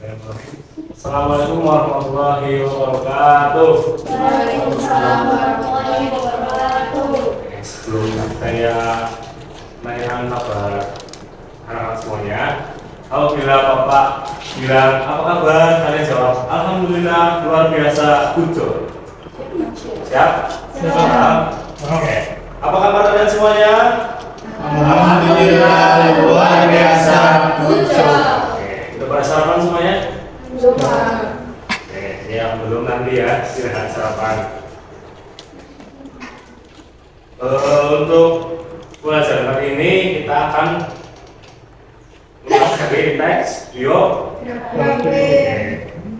Assalamualaikum warahmatullahi wabarakatuh. Waalaikumsalam warahmatullahi wabarakatuh. Sebelum saya menanyakan kabar anak semuanya, apabila Bapak bilang apa kabar, kalian jawab Alhamdulillah luar biasa bujur. Siap? Siap. Oke. Apa kabar kalian semuanya? Alhamdulillah luar biasa bujur. Oke. Udah pada sarapan semuanya? Coba. Oke. Yang belum nanti ya istirahat sarapan. Untuk pelajaran kali ini kita akan mempelajari teks biografi.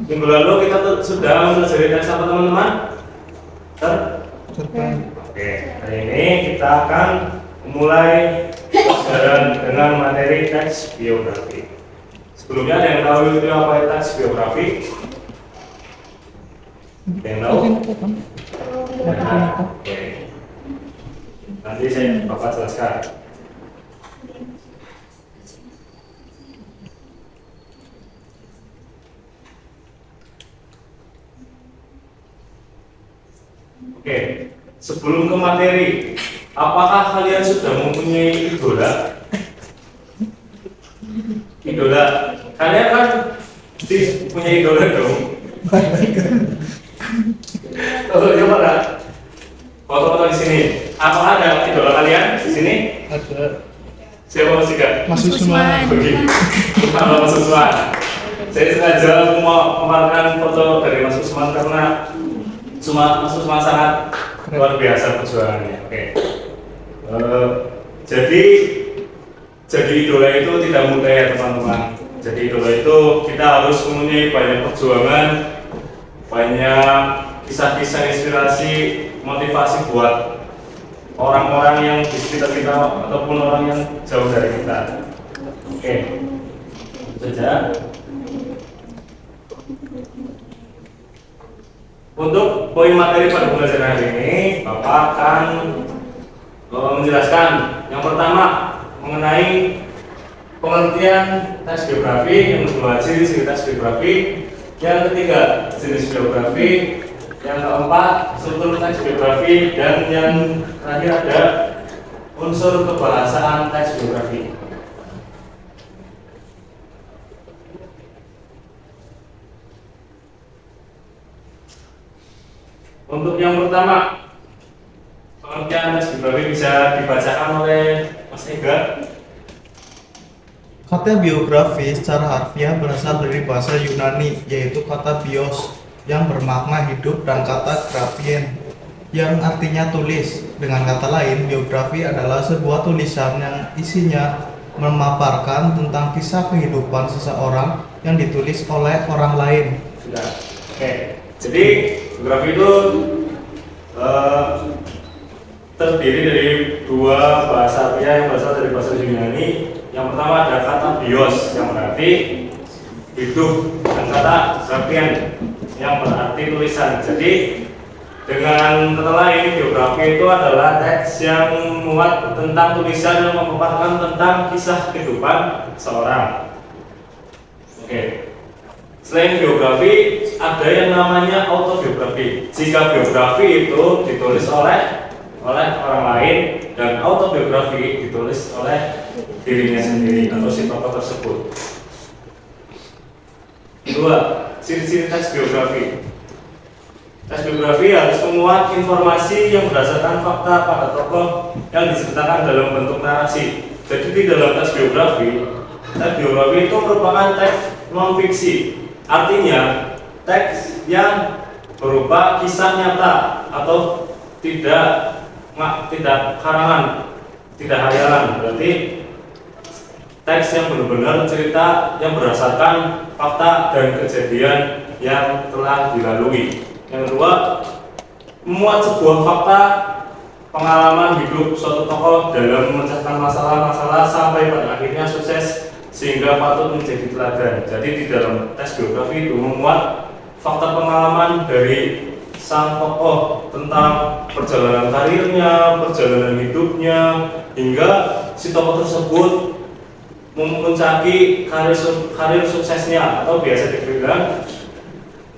Minggu lalu kita sudah mempelajari teks apa teman-teman? Oke, hari ini kita akan memulai pelajaran dengan materi teks biografi. Sebelumnya ada yang tahu itu apa itu teks biografi? Ada yang tahu? Oke. Nanti saya Bapak jelaskan. Oke, sebelum ke materi, apakah kalian sudah mempunyai idola? Idola, kalian kan punya idola dong. Coba lah, foto-foto di sini. Apakah ada idola kalian di sini? Ada Siapa Mas Ika? Mas Usman. Begini, nama Mas Usman. Saya sengaja mau memamerkan foto dari Mas Usman karena Mas Usman sangat luar biasa perjuangannya. Oke. Jadi idola itu tidak mudah ya teman-teman. Jadi idola itu kita harus mempunyai banyak perjuangan, banyak kisah-kisah inspirasi, motivasi buat orang-orang yang di sekitar kita ataupun orang yang jauh dari kita. Oke, itu saja. Untuk poin materi pada pelajaran hari ini, Bapak akan menjelaskan yang pertama mengenai pengertian teks biografi, yang kedua ciri-ciri teks biografi, yang ketiga jenis biografi, yang keempat struktur teks biografi, dan yang terakhir ada unsur kebahasaan teks biografi. Untuk yang pertama, pengertian teks biografi bisa dibacakan oleh Mas Ega. Kata biografi secara harfiah berasal dari bahasa Yunani, yaitu kata bios yang bermakna hidup dan kata grafien yang artinya tulis. Dengan kata lain, biografi adalah sebuah tulisan yang isinya memaparkan tentang kisah kehidupan seseorang yang ditulis oleh orang lain. Sudah. Oke. Jadi biografi itu terdiri dari dua bahasa harfiah yang berasal dari bahasa Yunani. Yang pertama ada kata bios yang berarti hidup, dan kata grafien yang berarti tulisan. Jadi dengan kata lain, biografi itu adalah teks yang memuat tentang tulisan yang memaparkan tentang kisah kehidupan seorang. Oke. Selain biografi, ada yang namanya autobiografi. Jika biografi itu ditulis oleh orang lain dan autobiografi ditulis oleh dirinya sendiri atau si tokoh tersebut. Kedua, ciri-ciri teks biografi. Teks biografi harus memuat informasi yang berdasarkan fakta pada tokoh yang diceritakan dalam bentuk narasi. Jadi di dalam teks biografi itu merupakan teks non-fiksi. Artinya teks yang berupa kisah nyata atau tidak karangan, tidak hayalan. Berarti teks yang benar-benar cerita yang berdasarkan fakta dan kejadian yang telah dilalui. Yang kedua, memuat sebuah fakta pengalaman hidup suatu tokoh dalam memecahkan masalah-masalah sampai pada akhirnya sukses sehingga patut menjadi teladan. Jadi di dalam teks biografi itu memuat fakta pengalaman dari sang tokoh tentang perjalanan karirnya, perjalanan hidupnya, hingga si tokoh tersebut memuncaki karir suksesnya, atau biasa dibilang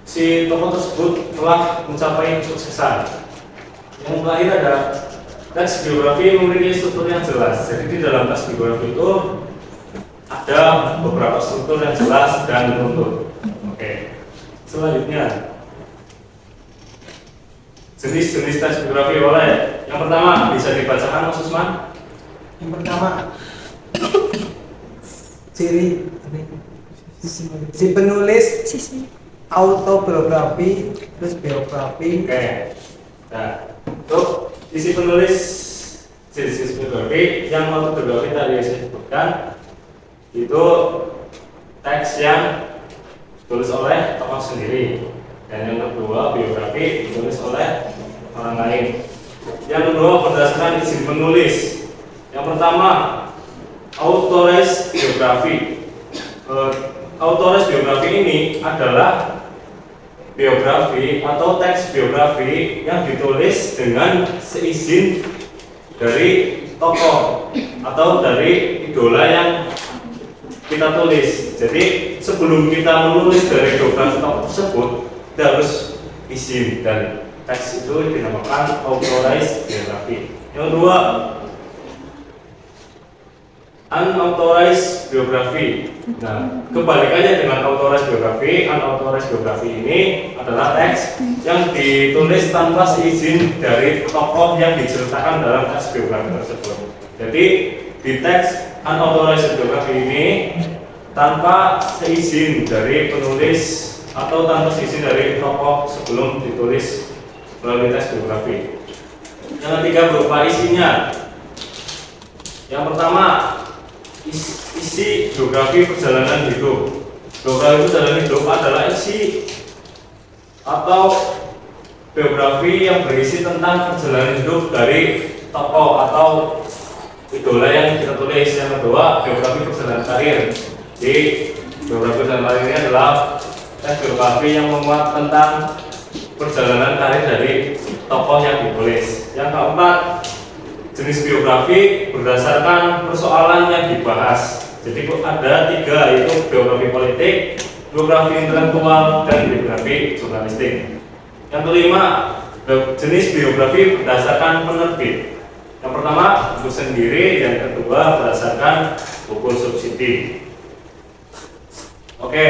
si tokoh tersebut telah mencapai kesuksesan. Yang terakhir ada teks biografi memiliki struktur yang jelas. Jadi di dalam teks biografi itu ada beberapa struktur yang jelas dan terukur. Oke. Selanjutnya, jenis-jenis teks biografi oleh yang pertama bisa dibacakan Mas Usman. Yang pertama, ciri si penulis autobiografi, terus biografi. Oke. Nah, untuk isi penulis jenis biografi yang autobiografi tadi saya sebutkan itu teks yang ditulis oleh tokoh sendiri, dan yang kedua biografi ditulis oleh orang lain. Yang kedua berdasarkan izin penulis. Yang pertama authorized biografi. Authorized biografi ini adalah biografi atau teks biografi yang ditulis dengan seizin dari tokoh atau dari idola yang kita tulis. Jadi sebelum kita menulis dari biografi tokoh tersebut, kita harus izin, dan teks itu dinamakan authorized biografi. Yang kedua, unauthorized biografi. Nah, kebalikannya dengan authorized biografi, unauthorized biografi ini adalah teks yang ditulis tanpa seizin dari tokoh yang diceritakan dalam teks biografi tersebut. Jadi di teks unauthorized biografi ini tanpa seizin dari penulis atau tanpa seizin dari tokoh sebelum ditulis melalui teks biografi. Yang ketiga berupa isinya. Yang pertama, isi biografi perjalanan hidup. Biografi perjalanan hidup adalah isi atau biografi yang berisi tentang perjalanan hidup dari tokoh atau idola yang kita tulis. Yang kedua, biografi perjalanan karir. Jadi biografi perjalanan karir ini adalah teks biografi yang memuat tentang perjalanan karir dari tokoh yang ditulis. Yang keempat, jenis biografi berdasarkan persoalan yang dibahas. Jadi ada tiga, yaitu biografi politik, biografi intelektual, dan biografi jurnalistik. Yang kelima, jenis biografi berdasarkan penerbit. Yang pertama, buku sendiri, yang kedua berdasarkan buku subsidi. Oke,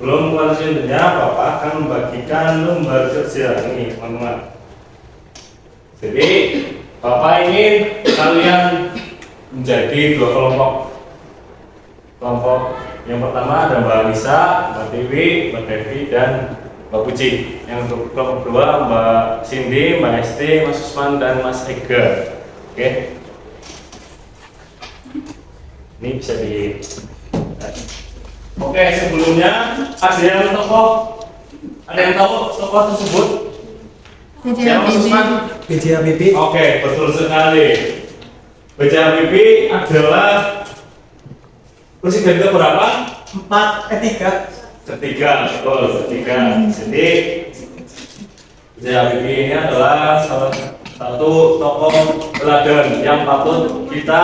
belum selanjutnya Bapak akan membagikan lembar kerja ini, teman-teman. Jadi Bapak ingin kalian menjadi dua kelompok. Kelompok yang pertama ada Mbak Lisa, Mbak Dewi, Mbak Devi, dan Mbak Puji. Yang kelompok kedua Mbak Cindy, Mbak Esti, Mas Usman, dan Mas Ega. Oke. Ini bisa di. Oke, sebelumnya ada yang tahu tokoh tersebut? Siapa Mas Usman? B.J. Habibie. Oke, betul sekali. B.J. Habibie adalah presiden keberapa? 3. Ketiga, betul, ketiga. Jadi B.J. Habibie ini adalah salah satu tokoh teladan yang patut kita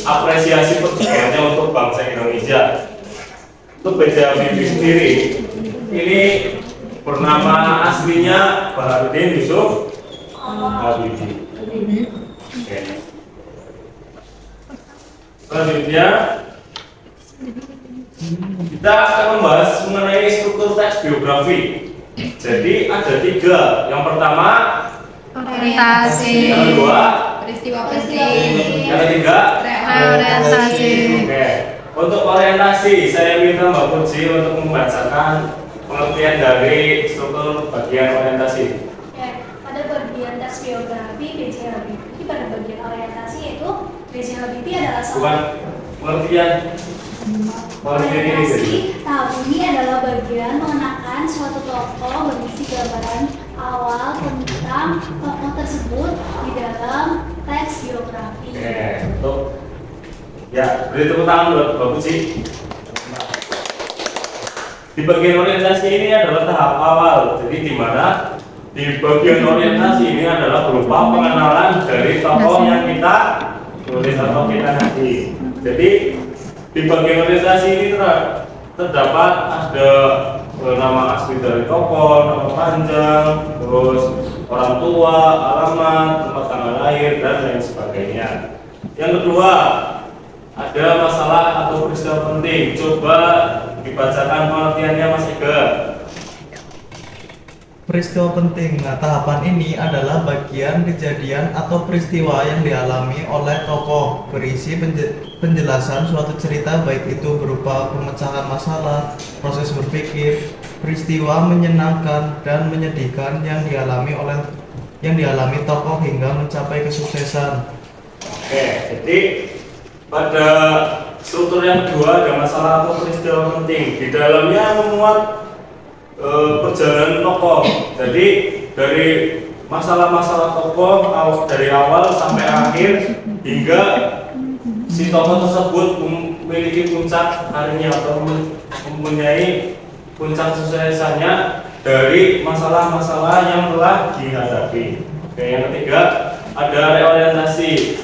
apresiasi perjuangannya untuk bangsa Indonesia. Untuk B.J. Habibie sendiri, ini bernama aslinya Baharudin Yusuf Habibie. Oke. Selanjutnya kita akan membahas mengenai struktur teks biografi. Jadi ada tiga. Yang pertama Orientasi. yang kedua, Peristiwa penting. yang ketiga. Orientasi. Oke. Untuk orientasi, saya minta Mbak Puji untuk membacakan pengertian dari struktur bagian orientasi. Ya, pada bagian teks biografi B.J. Habibie, pada bagian orientasi yaitu B.J. Habibie adalah Bukan pengertian. orientasi. Tahap ini adalah bagian mengenakan suatu tokoh berisi gambaran awal tentang tokoh tersebut di dalam teks biografi. Oke, untuk ya, beri tepuk tangan buat Mbak Puji. Di bagian orientasi ini adalah tahap awal. Jadi di mana di bagian orientasi ini adalah berupa pengenalan dari tokoh yang kita tulis atau kita ngaji. Jadi Di bagian orientasi ini terdapat ada nama asli dari tokoh, nama panjang, terus orang tua, alamat, tempat tanggal lahir, dan lain sebagainya. Yang kedua, ada masalah atau peristiwa penting. Coba dibacakan pengertiannya Mas Ega. Peristiwa penting. Nah, tahapan ini adalah bagian kejadian atau peristiwa yang dialami oleh tokoh, berisi penjelasan suatu cerita, baik itu berupa pemecahan masalah, proses berpikir, peristiwa menyenangkan dan menyedihkan yang dialami tokoh hingga mencapai kesuksesan. Oke, jadi pada struktur yang kedua ada masalah atau peristiwa penting. Di dalamnya memuat perjalanan tokoh. Jadi dari masalah-masalah tokoh dari awal sampai akhir hingga si tokoh tersebut memiliki puncak karirnya atau mempunyai puncak suksesannya dari masalah-masalah yang telah dihadapi. Oke, yang ketiga ada reorientasi.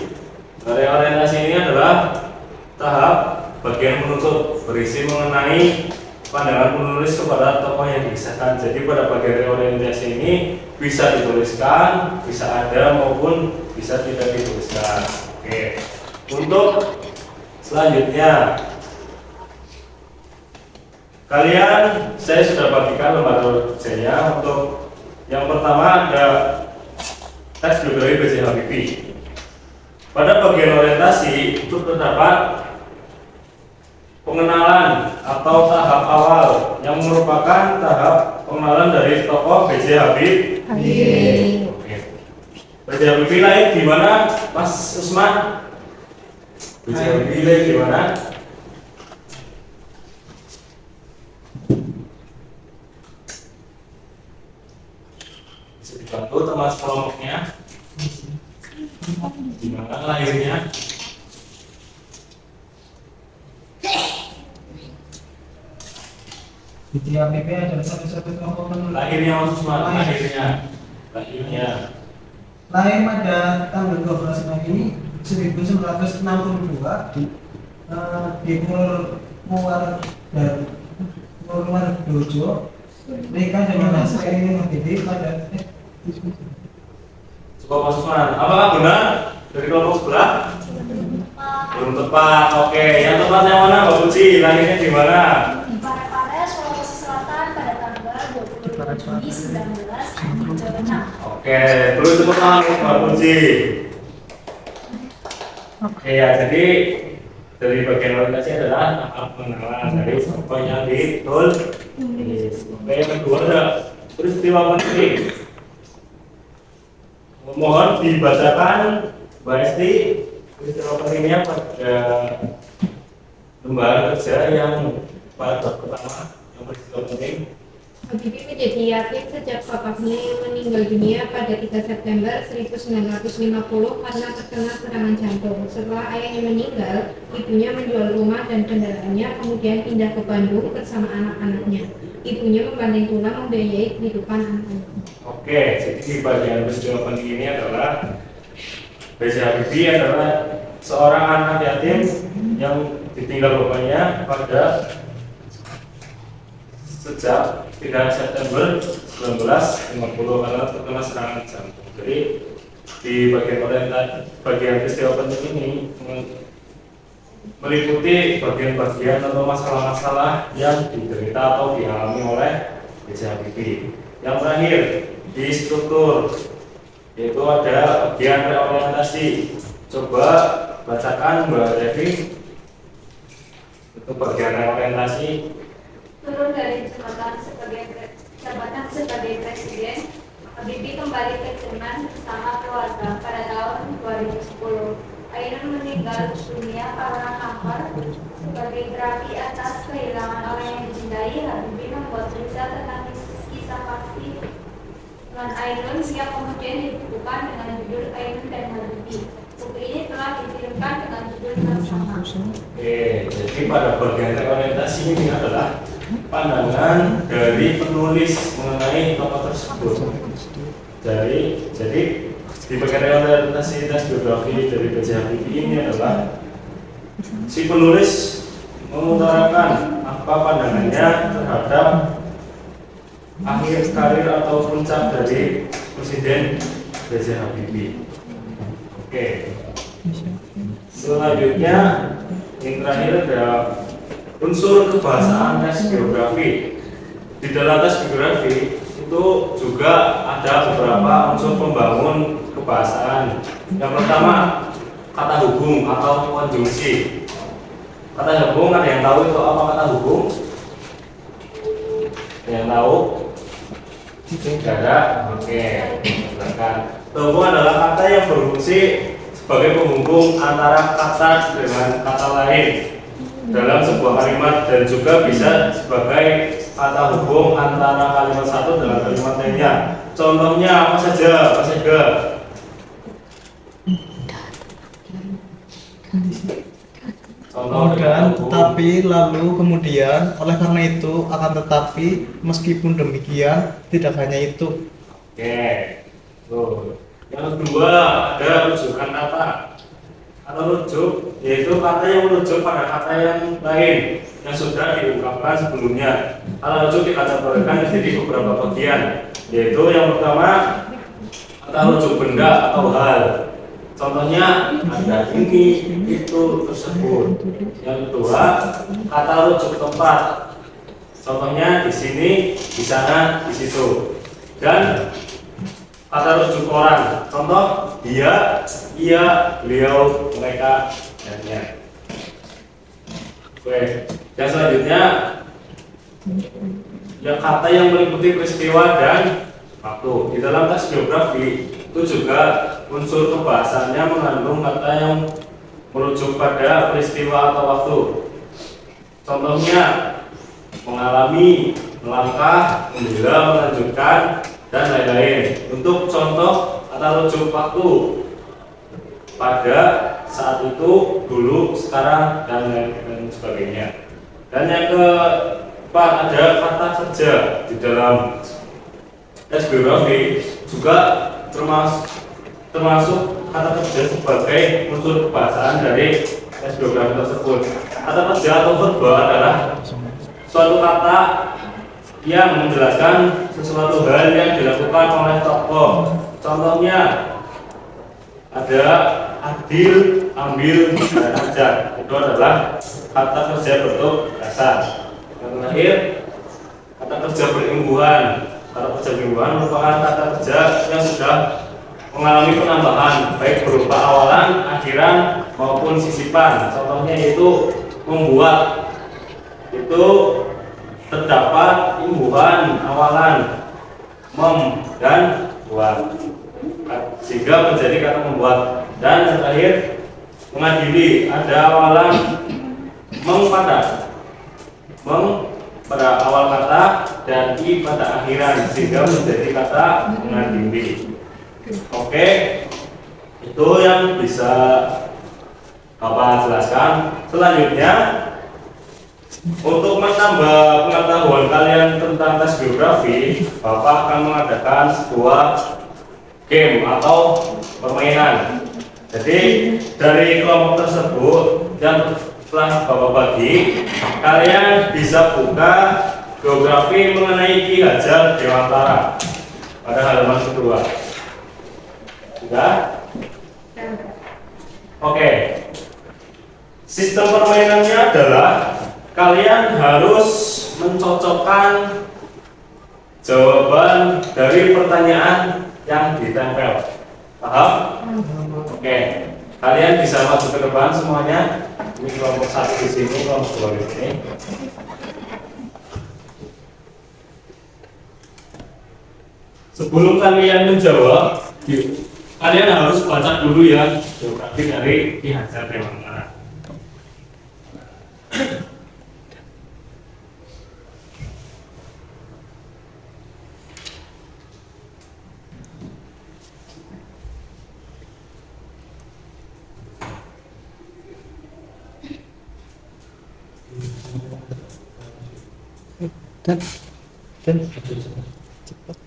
Reorientasi ini adalah tahap bagian penutup, berisi mengenai pandangan penulis kepada tokoh yang dikisahkan. Jadi pada bagian reorientasi ini bisa dituliskan, bisa ada maupun bisa tidak dituliskan. Oke. Untuk selanjutnya, kalian saya sudah bagikan lembar kerjanya. Untuk yang pertama ada tes biografi B.J. Habibie. Pada bagian orientasi itu terdapat pengenalan atau tahap awal yang merupakan tahap pengenalan dari tokoh B.J. Habibie. Oke. B.J. Habibie lahir di mana, Mas Usman? B.J. Habibie lahir di mana? Bisa dibantu teman kelompoknya. Di mana lahirnya? B.J. Habibie adalah salah satu tokoh penulis. Lahirnya Mas Usman, lahirnya. Lahir pada tanggal 12 Mei 1962 di Purworejo Dojo. Nikah dengan Nasrini Habibie pada Coba Mas Usman, apakah benar dari kelompok sebelah? Belum tepat. Oke, yang tepat yang mana Mbak Puji? Lahirnya di mana? Di Parepare, Sulawesi Selatan pada tanggal 22 Juni 1976. Oke, terus tepuk tangan Mbak Puji. Oke ya, jadi dari bagian orientasi adalah tahap pengenalan dari tokoh yang ditulis. Oke, yang kedua ada peristiwa penting. Mohon dibacakan Mbak Esti peristiwa pentingnya pada lembar kerja yang pada pertama yang peristiwa penting. Habibie menjadi yatim sejak bapaknya yang meninggal dunia pada 3 September 1950 karena terkena serangan jantung. Setelah ayahnya meninggal, ibunya menjual rumah dan kendaraannya, kemudian pindah ke Bandung bersama anak-anaknya. Ibunya membanting tulang membiayai kehidupan anak-anaknya. Oke, jadi di bagian peristiwa penting ini adalah B.J. Habibie adalah seorang anak yatim yang ditinggal bapaknya pada sejak 3 September 1950 karena terkena serangan jantung. Jadi di bagian peristiwa penting ini meliputi bagian-bagian atau masalah-masalah yang diderita atau dialami oleh B.J. Habibie. Yang terakhir di struktur yaitu ada bagian reorientasi. Coba bacakan Mbak Devi untuk bagian reorientasi. Turun dari jabatan sebagai presiden, Habibie kembali ke Jerman bersama keluarga pada tahun 2010. Ainun meninggal dunia karena kanker. Sebagai terapi atas kehilangan orang yang dicintai, Habibie membuat tulisan tentang kisah pasti dengan Ainun yang kemudian dibukukan dengan judul Ainun dan Habibie. Buku ini telah dikirimkan dengan judul yang sama. Jadi pada bagian reorientasi ini adalah pandangan dari penulis mengenai tokoh tersebut. Jadi di bagian reorientasi tes biografi dari B.J. Habibie ini adalah si penulis mengutarakan apa pandangannya terhadap akhir karir atau puncak dari Presiden B.J. Habibie. Oke. Selanjutnya yang terakhir ada unsur kebahasaan tes biografi. Di dalam tes biografi itu juga ada beberapa unsur pembangun kebahasaan. Yang pertama, kata hubung atau konjungsi. Kata hubung, ada yang tahu itu apa kata hubung? Ada yang tahu? Tidak ada? Oke, silakan. Hubung adalah kata yang berfungsi sebagai penghubung antara kata dengan kata lain dalam sebuah kalimat, dan juga bisa sebagai kata hubung antara kalimat satu dengan kalimat lainnya. Contohnya apa saja? Apa saja? Contoh Kemudian, tetapi, lalu, kemudian, oleh karena itu, akan tetapi, meskipun demikian, tidak hanya itu. Oke. Tuh. Yang kedua ada rujukan kata atau rujuk, yaitu kata yang merujuk pada kata yang lain yang sudah diungkapkan sebelumnya. Kalau rujuk dikategorikan menjadi beberapa bagian, yaitu yang pertama kata rujuk benda atau hal. Contohnya ada ini, itu, tersebut. Yang kedua kata rujuk tempat. Contohnya di sini, di sana, di situ. Dan kata rujuk orang. Contoh dia, ia, beliau, mereka, dan-nya. Oke. Yang selanjutnya yang kata yang meliputi peristiwa dan waktu. Di dalam tes biografi itu juga unsur kebahasannya mengandung kata yang merujuk pada peristiwa atau waktu. Contohnya mengalami, melangkah, membela, melanjutkan, dan lain-lain. Untuk contoh kata rujuk waktu, pada, saat itu, dulu, sekarang, dan lain sebagainya. Dan yang keempat ada kata kerja. Di dalam tes biografi juga termasuk kata kerja sebagai unsur kebahasaan dari tes biografi tersebut. Kata kerja atau verba adalah suatu kata yang menjelaskan sesuatu hal yang dilakukan oleh tokoh. Contohnya ada adil, ambil, dan ajar. Itu adalah kata kerja bentuk dasar. Yang terakhir, kata kerja berimbuhan. Kata kerja berimbuhan merupakan kata kerja yang sudah mengalami penambahan, baik berupa awalan, akhiran, maupun sisipan. Contohnya yaitu membuat. Itu terdapat imbuhan, awalan, dan buat, sehingga menjadi kata membuat. Dan yang terakhir mengadili, ada awalan pada awal kata dan i pada akhiran, sehingga menjadi kata mengadili. Oke, itu yang bisa Bapak jelaskan. Selanjutnya, untuk menambah pengetahuan kalian tentang tes biografi, Bapak akan mengadakan sebuah game atau permainan. Jadi dari kelompok tersebut yang telah Bapak bagi, kalian bisa buka biografi mengenai Ki Hajar Dewantara pada halaman kedua. Sudah? Oke. Sistem permainannya adalah kalian harus mencocokkan jawaban dari pertanyaan yang ditempel. Paham? Oke. Kalian bisa maju ke depan semuanya. Ini kelompok 1 di sini, kelompok 2 di sini. Sebelum kalian menjawab, kalian harus baca dulu ya biografi dari Ki Hajar Dewantara. Dan cepat.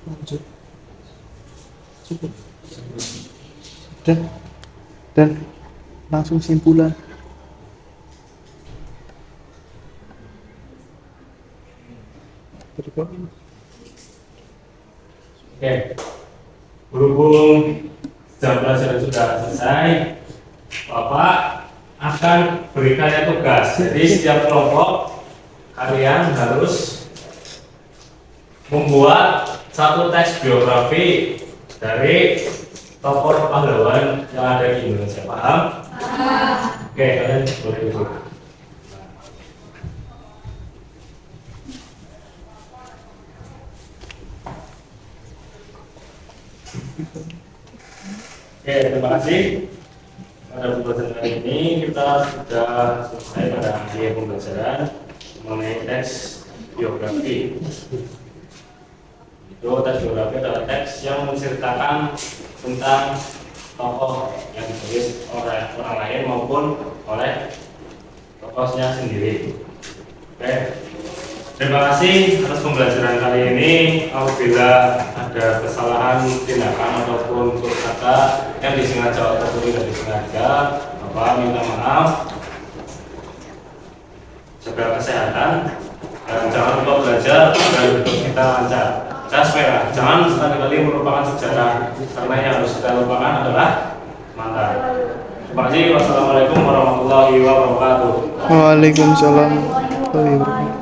Lanjut. Cukup. Dan langsung simpulan. Oke, berhubung jam pelajaran sudah selesai, Bapak akan berikannya tugas. Jadi setiap kelompok kalian harus membuat satu teks biografi dari tokoh pahlawan yang ada di Indonesia. Paham? Oke, kalian boleh duduk. Oke, terima kasih. Pada pembelajaran kali ini kita sudah selesai pada akhir pembelajaran mengenai teks biografi. Itu teks biografi adalah teks yang menceritakan tentang tokoh yang ditulis oleh orang lain maupun oleh tokohnya sendiri. Oke, terima kasih atas pembelajaran kali ini. Apabila ada kesalahan tindakan ataupun tutur kata yang disengaja ataupun tidak disengaja, Bapak minta maaf. Jaga kesehatan dan jangan lupa belajar agar hidup kita lancar. Jas merah, jangan sekali-kali merupakan sejarah, karena yang harus kita lupakan adalah mantan. Terima kasih. Wassalamualaikum warahmatullahi wabarakatuh. Waalaikumsalam warahmatullahi wabarakatuh.